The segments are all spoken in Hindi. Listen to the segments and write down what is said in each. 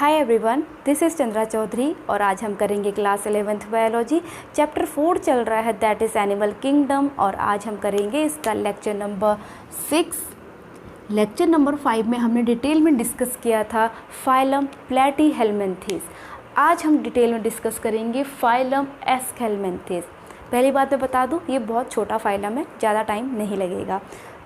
Hi everyone, this is Chandra Chaudhary और आज हम करेंगे क्लास 11th बायोलॉजी। चैप्टर 4 चल रहा है, दैट इज़ एनिमल किंगडम, और आज हम करेंगे इसका लेक्चर नंबर 6। लेक्चर नंबर 5 में हमने डिटेल में डिस्कस किया था फाइलम प्लैटीहेल्मिन्थेस। आज हम डिटेल में डिस्कस करेंगे फाइलम एस्केल्मिन्थेस। पहली बात मैं बता दूं, ये बहुत छोटा फाइलम है, ज़्यादा टाइम नहीं लगेगा।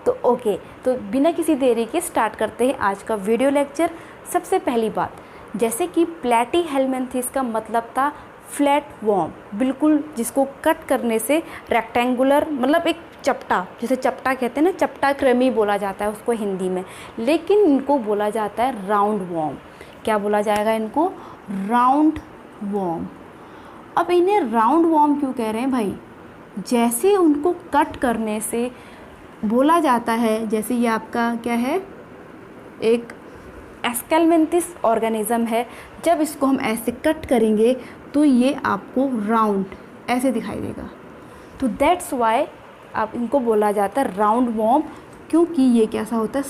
तो ओके, तो बिना किसी देरी के स्टार्ट करते हैं आज का वीडियो लेक्चर। सबसे पहली बात, जैसे कि प्लैटीहेल्मिन्थेस का मतलब था फ्लैट वॉर्म, बिल्कुल जिसको कट करने से रेक्टेंगुलर, मतलब एक चपटा, जैसे चपटा कहते हैं ना, चपटा कृमि बोला जाता है उसको हिंदी में, लेकिन इनको बोला जाता है राउंड वॉर्म। क्या बोला जाएगा इनको? Round warm. अब इन्हें राउंड वॉर्म क्यों कह रहे हैं भाई? जैसे उनको कट करने से बोला जाता है, जैसे ये आपका क्या है, एक एस्केल्मिन्थेस ऑर्गेनिज्म है, जब इसको हम ऐसे कट करेंगे तो ये आपको राउंड ऐसे दिखाई देगा। तो दैट्स वाई आप इनको बोला जाता है राउंड वॉर्म, क्योंकि ये कैसा होता है,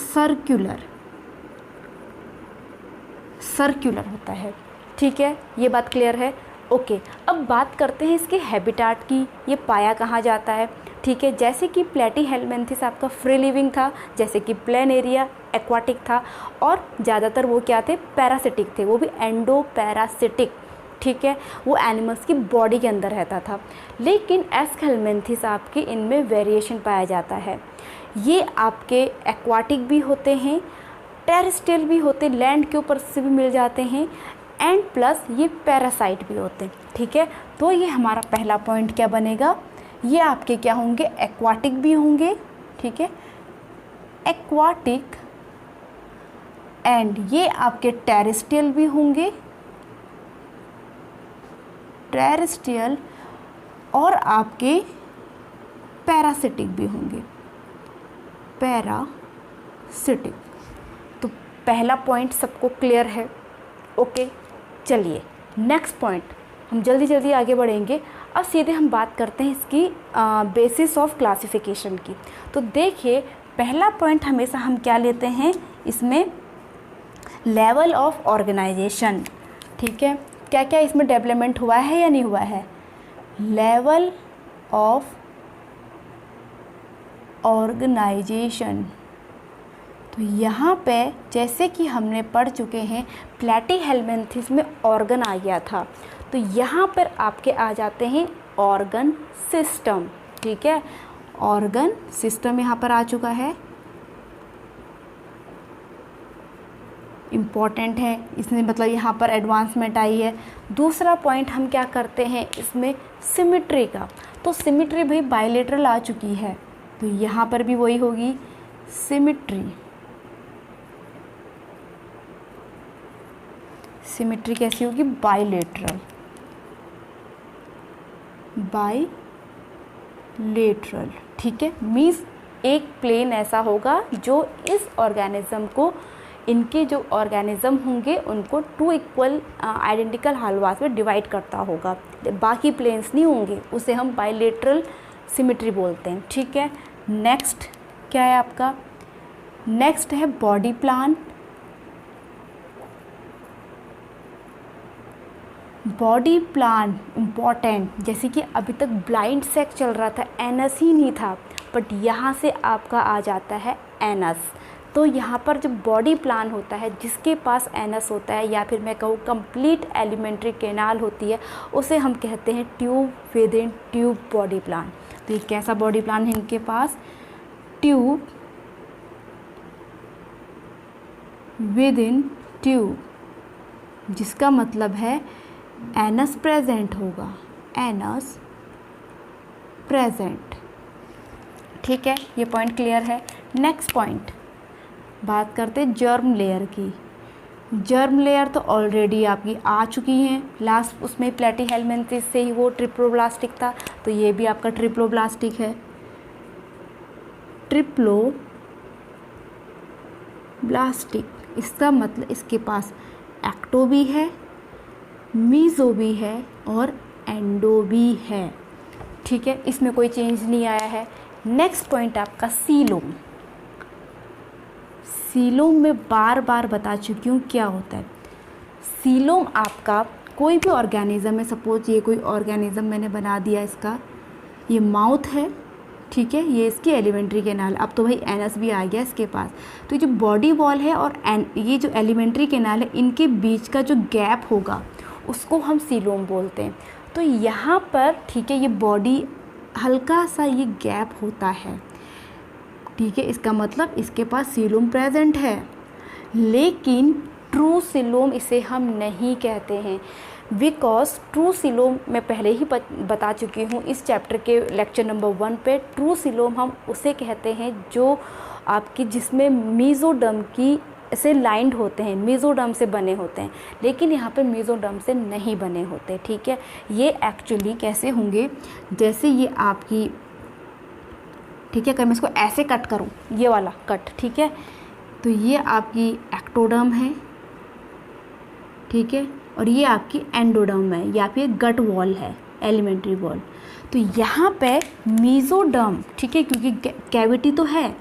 सर्कुलर होता है। ठीक है, ये बात क्लियर है। ओके, अब बात करते हैं इसके हैबिटाट की, ये पाया कहाँ जाता है। ठीक है, जैसे कि प्लैटीहेल्मिन्थेस आपका फ्री लिविंग था, जैसे कि प्लेन एरिया एक्वाटिक था, और ज़्यादातर वो क्या थे, पैरासिटिक थे, वो भी एंडो पैरासिटिक। ठीक है, वो एनिमल्स की बॉडी के अंदर रहता था। लेकिन एस्केल्मिन्थेस आपके इनमें वेरिएशन पाया जाता है। ये आपके एक्वाटिक भी होते हैं, टेरेस्ट्रियल भी होते, लैंड के ऊपर से भी मिल जाते हैं, एंड प्लस ये पैरासाइट भी होते हैं। ठीक है, तो ये हमारा पहला पॉइंट क्या बनेगा, ये आपके क्या होंगे, एक्वाटिक भी होंगे। ठीक है, एक्वाटिक, एंड ये आपके टेरेस्ट्रियल भी होंगे, टेरेस्ट्रियल, और आपके पैरासिटिक भी होंगे, पैरासिटिक। तो पहला पॉइंट सबको क्लियर है। ओके, चलिए नेक्स्ट पॉइंट, हम जल्दी जल्दी आगे बढ़ेंगे। अब सीधे हम बात करते हैं इसकी बेसिस ऑफ क्लासिफिकेशन की। तो देखिए, पहला पॉइंट हमेशा हम क्या लेते हैं इसमें, लेवल ऑफ ऑर्गेनाइजेशन। ठीक है, क्या क्या इसमें डेवलपमेंट हुआ है या नहीं हुआ है, लेवल ऑफ ऑर्गेनाइजेशन। तो यहाँ पे जैसे कि हमने पढ़ चुके हैं, प्लैटीहेल्मिन्थेस में ऑर्गन आ गया था, तो यहाँ पर आपके आ जाते हैं ऑर्गन सिस्टम। ठीक है, ऑर्गन सिस्टम यहाँ पर आ चुका है, इम्पॉर्टेंट है इसमें, मतलब यहाँ पर एडवांसमेंट आई है। दूसरा पॉइंट हम क्या करते हैं इसमें, सिमिट्री का। तो सिमिट्री भाई बायलेटरल आ चुकी है, तो यहाँ पर भी वही होगी, सिमिट्री। सिमिट्री कैसी होगी, बायलेटरल, बायलेटरल। ठीक है, मीन्स एक प्लेन ऐसा होगा जो इस ऑर्गेनिज्म को, इनके जो ऑर्गेनिज्म होंगे उनको टू इक्वल आइडेंटिकल हाल्वास में डिवाइड करता होगा, बाकी प्लेन्स नहीं होंगे, उसे हम बायलेटरल सिमिट्री बोलते हैं। ठीक है, नेक्स्ट क्या है आपका, नेक्स्ट है body plan. Body plan important, जैसे कि अभी तक ब्लाइंड सेक चल रहा था, एनस ही नहीं था, बट यहाँ से आपका आ जाता है एनस। तो यहाँ पर जो बॉडी प्लान होता है, जिसके पास एनस होता है, या फिर मैं कहूँ कंप्लीट एलिमेंट्री कैनाल होती है, उसे हम कहते हैं tube with in tube body plan. तो ये कैसा बॉडी प्लान है इनके पास, ट्यूब विद इन ट्यूब, जिसका मतलब है एनस प्रेजेंट होगा, एनस प्रेजेंट। ठीक है, ये पॉइंट क्लियर है। नेक्स्ट पॉइंट बात करते हैं जर्म लेयर की। जर्म लेयर तो ऑलरेडी आपकी आ चुकी हैं, लास्ट उसमें प्लैटीहेल्मिन्थेस से ही वो ट्रिप्लोब्लास्टिक था, तो ये भी आपका ट्रिप्लोब्लास्टिक है, ट्रिप्लोब्लास्टिक। इसका मतलब इसके पास एक्टो भी है, मीज़ो भी है, और एंडो भी है। ठीक है, इसमें कोई चेंज नहीं आया है। नेक्स्ट पॉइंट आपका सीलोम। सीलोम में बार बार बता चुकी हूँ क्या होता है। सीलोम आपका कोई भी ऑर्गेनिज्म है, सपोज ये कोई ऑर्गेनिज्म मैंने बना दिया, इसका ये माउथ है, ठीक है, ये इसकी एलिमेंट्री कैनाल, अब तो भाई एनस भी आ गया इसके पास। तो ये जो बॉडी वॉल है और ये जो एलिमेंट्री कैनाल है, इनके बीच का जो गैप होगा उसको हम सीलोम बोलते हैं। तो यहाँ पर ठीक है, ये बॉडी हल्का सा ये गैप होता है, ठीक है, इसका मतलब इसके पास सीलोम प्रेजेंट है। लेकिन ट्रू सीलोम इसे हम नहीं कहते हैं, बिकॉज ट्रू सीलोम मैं पहले ही बता चुकी हूँ इस चैप्टर के लेक्चर नंबर 1 पे। ट्रू सीलोम हम उसे कहते हैं जो आपकी जिसमें मीजोडर्म की से लाइंड होते हैं, मीजोडर्म से बने होते हैं, लेकिन यहाँ पे मीजोडर्म से नहीं बने होते, ठीक है। ये एक्चुअली कैसे होंगे, जैसे ये आपकी, ठीक है, अगर मैं इसको ऐसे कट करूँ, ये वाला कट, ठीक है, तो ये आपकी एक्टोडर्म है, ठीक है, और ये आपकी एंडोडर्म है, या फिर गट वॉल है, एलिमेंट्री वॉल। तो यहाँ पे मीजोडर्म, ठीक है, क्योंकि कैविटी तो है,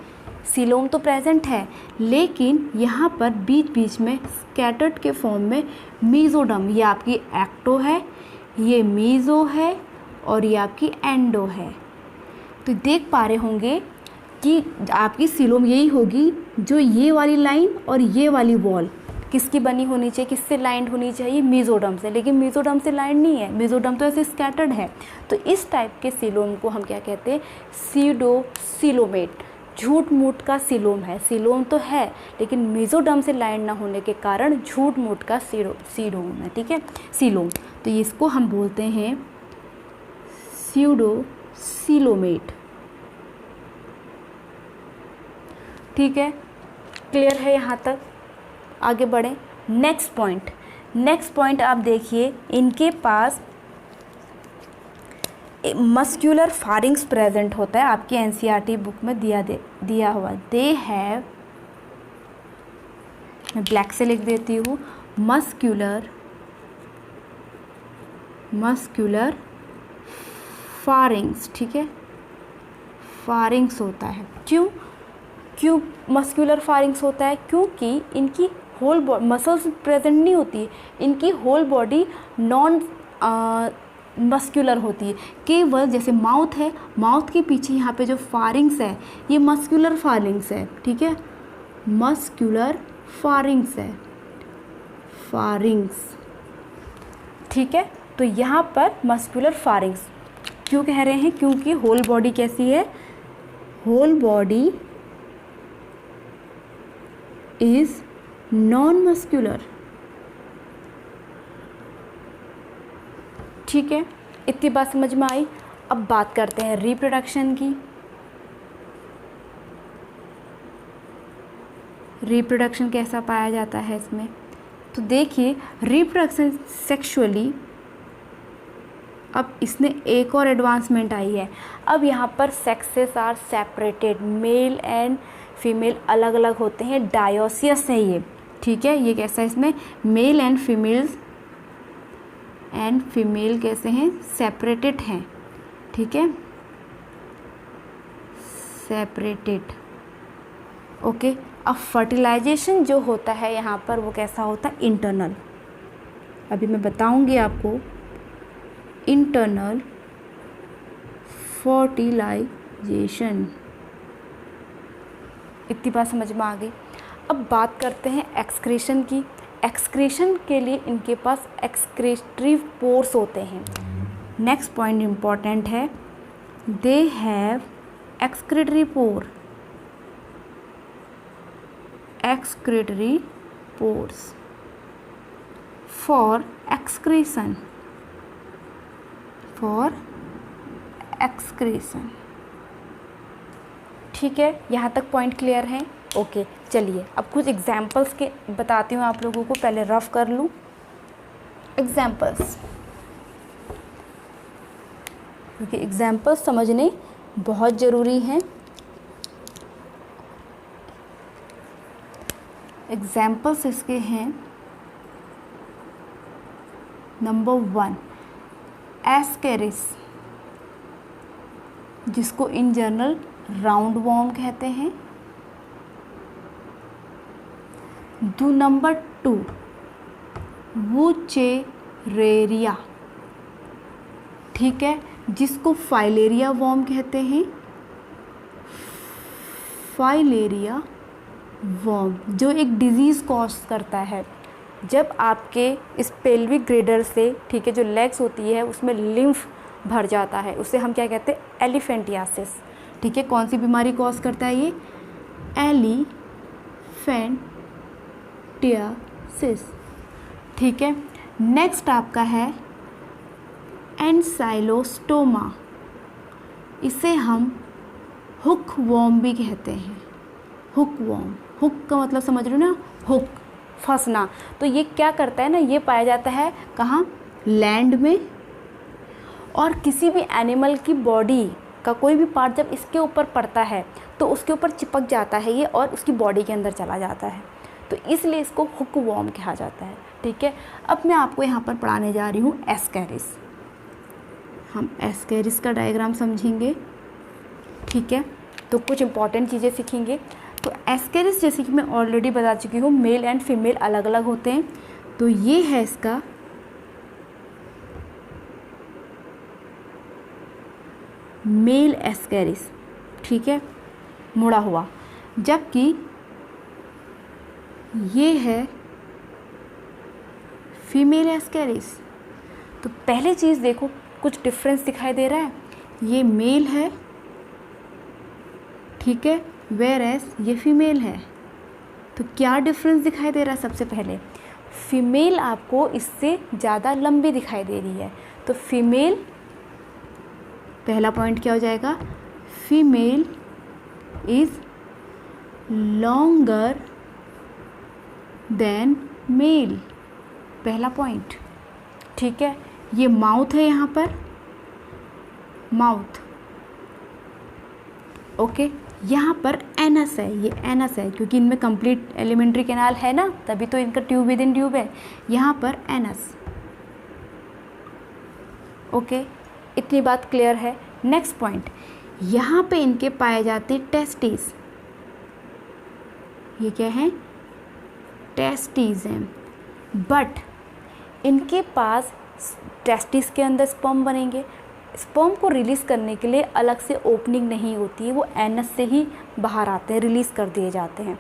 सीलोम तो प्रेजेंट है, लेकिन यहाँ पर बीच बीच में स्कैटर्ड के फॉर्म में मीजोडर्म, ये आपकी एक्टो है, ये मीजो है, और ये आपकी एंडो है। तो देख पा रहे होंगे कि आपकी सीलोम यही होगी जो ये वाली लाइन और ये वाली वॉल किसकी बनी होनी चाहिए, किससे लाइंड होनी चाहिए, मीजोडर्म से। लेकिन मीजोडर्म से लाइंड नहीं है, मीजोडर्म तो ऐसे स्कैटर्ड है। तो इस टाइप के सीलोम को हम क्या कहते हैं, सीडो सीलोमेट, झूठ मूठ का सीलोम है। सीलोम तो है लेकिन मीजोडर्म से लाइंड ना होने के कारण झूठ मूठ का सीलोम है, ठीक है, सीलोम। तो इसको हम बोलते हैं स्यूडो सीलोमेट, ठीक है, क्लियर है यहाँ तक। आगे बढ़ें, नेक्स्ट पॉइंट आप देखिए, इनके पास मस्क्यूलर फारिंग्स प्रेजेंट होता है, आपकी एनसीईआरटी बुक में दिया हुआ। दे हैव, मैं ब्लैक से लिख देती हूँ, मस्क्यूलर फारिंग्स, ठीक है, फारिंग्स होता है। क्यों मस्क्यूलर फारिंग्स होता है, क्योंकि इनकी होल मसल्स प्रेजेंट नहीं होती है, इनकी होल बॉडी नॉन मस्क्यूलर होती है। केवल जैसे माउथ है, माउथ के पीछे यहाँ पे जो फारिंग्स है ये मस्क्यूलर फारिंग्स है, ठीक है, मस्क्यूलर फारिंग्स है, फारिंग्स, ठीक है। तो यहाँ पर मस्क्यूलर फारिंग्स क्यों कह रहे हैं, क्योंकि होल बॉडी कैसी है, whole body is non muscular, ठीक है। इतनी बात समझ में आई। अब बात करते हैं रिप्रोडक्शन की। रिप्रोडक्शन कैसा पाया जाता है इसमें, तो देखिए रिप्रोडक्शन सेक्सुअली, अब इसने एक और एडवांसमेंट आई है। अब यहाँ पर sexes are separated, male and female अलग अलग होते हैं, डायोसियस है ये, ठीक है। ये कैसा है, इसमें मेल एंड फीमेल कैसे हैं, सेपरेटेड हैं, ठीक है, सेपरेटेड, ओके। अब फर्टिलाइजेशन जो होता है यहाँ पर वो कैसा होता है, इंटरनल, अभी मैं बताऊंगी आपको, इंटरनल फर्टिलाइजेशन। इतनी बात समझ में आ गई। अब बात करते हैं एक्सक्रीशन की। एक्सक्रीशन के लिए इनके पास एक्सक्रीटरी पोर्स होते हैं। नेक्स्ट पॉइंट इम्पॉर्टेंट है, they have excretory pour, excretory pores for excretion, ठीक है। यहाँ तक पॉइंट क्लियर है, ओके। चलिए अब कुछ एग्जाम्पल्स के बताती हूँ आप लोगों को, पहले रफ कर लूँ एग्जाम्पल्स, क्योंकि एग्जाम्पल्स समझने बहुत ज़रूरी हैं। एग्जाम्पल्स इसके हैं, नंबर 1 एस्केरिस, जिसको इन जनरल राउंड वॉर्म कहते हैं। नंबर 2 वुचेरेरिया, ठीक है, जिसको फाइलेरिया वॉर्म कहते हैं, फाइलेरिया वॉर्म, जो एक डिजीज़ कॉज करता है। जब आपके इस पेल्विक ग्रेडर से, ठीक है, जो लेग्स होती है उसमें लिम्फ भर जाता है, उसे हम क्या कहते हैं, एलिफेंटियासिस, ठीक है। कौन सी बीमारी कॉज करता है ये, एलिफेंटियासिस, ठीक है। नेक्स्ट आपका है एंसाइलोस्टोमा, इसे हम हुक वॉर्म भी कहते हैं, हुक वॉर्म, हुक का मतलब समझ रहे हो ना, हुक, फंसना। तो ये क्या करता है ना, ये पाया जाता है कहाँ, लैंड में, और किसी भी एनिमल की बॉडी का कोई भी पार्ट जब इसके ऊपर पड़ता है तो उसके ऊपर चिपक जाता है ये और उसकी बॉडी के अंदर चला जाता है, तो इसलिए इसको हुक वॉर्म कहा जाता है, ठीक है। अब मैं आपको यहाँ पर पढ़ाने जा रही हूँ एस्कैरिस। हम एस्कैरिस का डायग्राम समझेंगे, ठीक है, तो कुछ इंपॉर्टेंट चीज़ें सीखेंगे। तो एस्कैरिस जैसे कि मैं ऑलरेडी बता चुकी हूँ, मेल एंड फीमेल अलग अलग होते हैं। तो ये है इसका मेल एस्कैरिस, ठीक है, मुड़ा हुआ, जबकि ये है फीमेल एस्कैरिस। तो पहले चीज़ देखो, कुछ डिफरेंस दिखाई दे रहा है, ये मेल है, ठीक है, वेयर एज ये फीमेल है। तो क्या डिफरेंस दिखाई दे रहा है, सबसे पहले फीमेल आपको इससे ज़्यादा लंबी दिखाई दे रही है। तो फीमेल, पहला पॉइंट क्या हो जाएगा, female is longer than male, पहला पॉइंट, ठीक है। ये माउथ है, यहाँ पर माउथ, ओके। यहाँ पर एनस है, ये एनस है क्योंकि इनमें कंप्लीट एलिमेंट्री कैनाल है ना, तभी तो इनका ट्यूब विद इन ट्यूब है। यहाँ पर एनस, ओके, इतनी बात क्लियर है। नेक्स्ट पॉइंट, यहाँ पे इनके पाए जाते हैं टेस्टिस, ये क्या है, टेस्टिस हैं, बट इनके पास टेस्टिस के अंदर स्पर्म बनेंगे। स्पर्म को रिलीज़ करने के लिए अलग से ओपनिंग नहीं होती है, वो एनस से ही बाहर आते हैं, रिलीज़ कर दिए जाते हैं।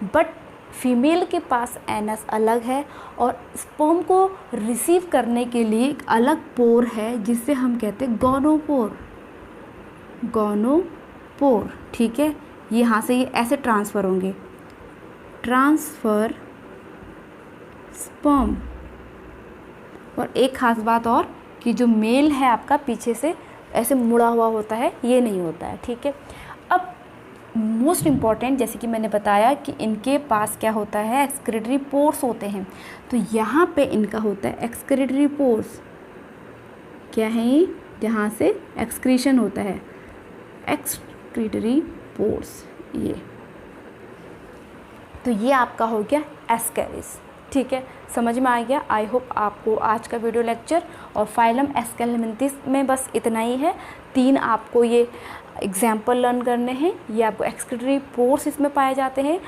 बट फीमेल के पास एनस अलग है और स्पर्म को रिसीव करने के लिए एक अलग पोर है जिसे हम कहते हैं गोनोपोर, गोनोपोर, ठीक है। यहाँ से ये ऐसे ट्रांसफ़र होंगे, ट्रांसफ़र स्पर्म। और एक ख़ास बात और कि जो मेल है आपका पीछे से ऐसे मुड़ा हुआ होता है, ये नहीं होता है, ठीक है। अब मोस्ट इम्पॉर्टेंट, जैसे कि मैंने बताया कि इनके पास क्या होता है, एक्सक्रीटरी पोर्स होते हैं। तो यहाँ पे इनका होता है एक्सक्रीटरी पोर्स, क्या है ये, जहाँ से एक्सक्रीशन होता है, एक्सक्रीटरी पोर्स, ये। तो ये आपका हो गया एस्कैरिस, ठीक है, समझ में आ गया। आई होप आपको आज का वीडियो लेक्चर और फाइलम एस्केलमेंथिस में बस इतना ही है। 3 आपको ये एग्जाम्पल लर्न करने हैं। ये आपको एक्सक्रीटरी पोर्स इसमें पाए जाते हैं,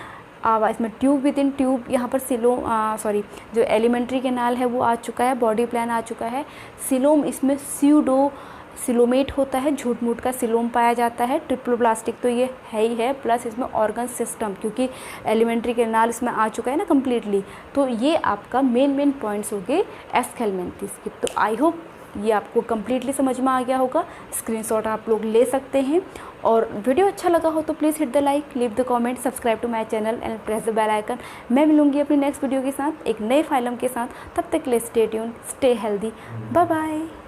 इसमें ट्यूब विद इन ट्यूब, यहाँ पर जो एलिमेंट्री कैनाल है वो आ चुका है, बॉडी प्लान आ चुका है। सिलोम इसमें स्यूडो सिलोमेट होता है, झूठ मूठ का सिलोम पाया जाता है। ट्रिप्लोब्लास्टिक तो ये है ही है, प्लस इसमें ऑर्गन सिस्टम, क्योंकि एलिमेंट्री कैनाल इसमें आ चुका है ना कम्प्लीटली। तो ये आपका मेन पॉइंट्स हो गए एस्केलमेंथिस के। तो आई होप ये आपको कम्प्लीटली समझ में आ गया होगा। स्क्रीनशॉट आप लोग ले सकते हैं, और वीडियो अच्छा लगा हो तो please hit the like, leave the comment, subscribe to my channel and press the bell icon. मैं मिलूंगी अपनी नेक्स्ट वीडियो के साथ एक नए फाइलम के साथ। तब तक के लिए stay tune, stay healthy, bye bye.